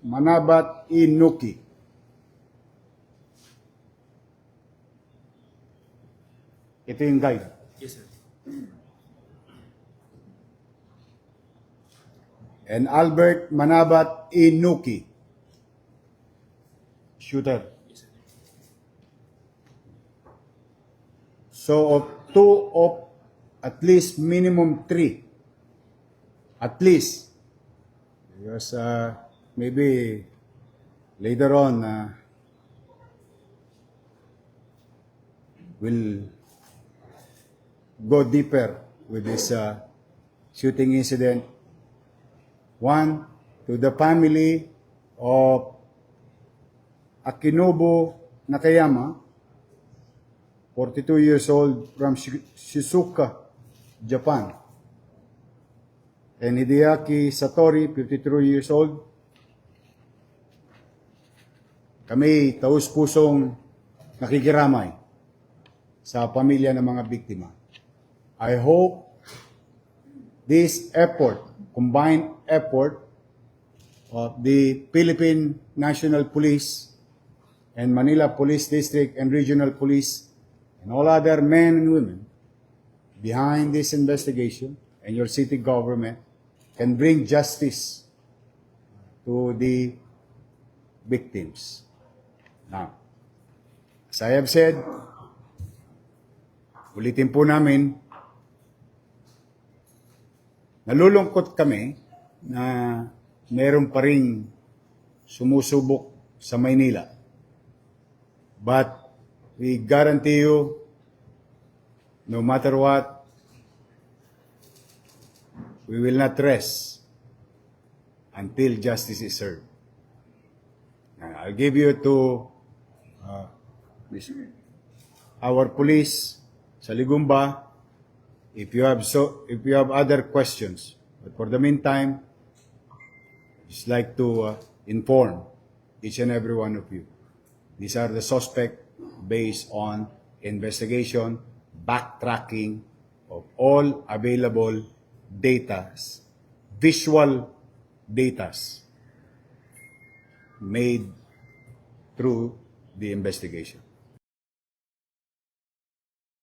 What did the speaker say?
Manabat Inuki. Ito yung guide. Yes, sir. And Albert Manabat Inuki. Shooter. Yes, sir. So, of two of at least minimum three. At least. Because maybe later on we'll go deeper with this shooting incident. One, to the family of Akinobu Nakayama, 42 years old, from Shizuoka, Japan. And Hideaki Satori, 53 years old. Kami taus-pusong nakikiramay sa pamilya ng mga biktima. I hope this effort, combined effort of the Philippine National Police and Manila Police District and Regional Police and all other men and women behind this investigation and your city government can bring justice to the victims. Now, as I have said, ulitin po namin, nalulungkot kami na meron pa ring sumusubok sa Maynila. But we guarantee you, no matter what, we will not rest until justice is served. I'll give you to our police sa Ligumba if you have other questions. But for the meantime, just like to inform each and every one of you. These are the suspects based on investigation, backtracking of all available datas, visual datas made through the investigation.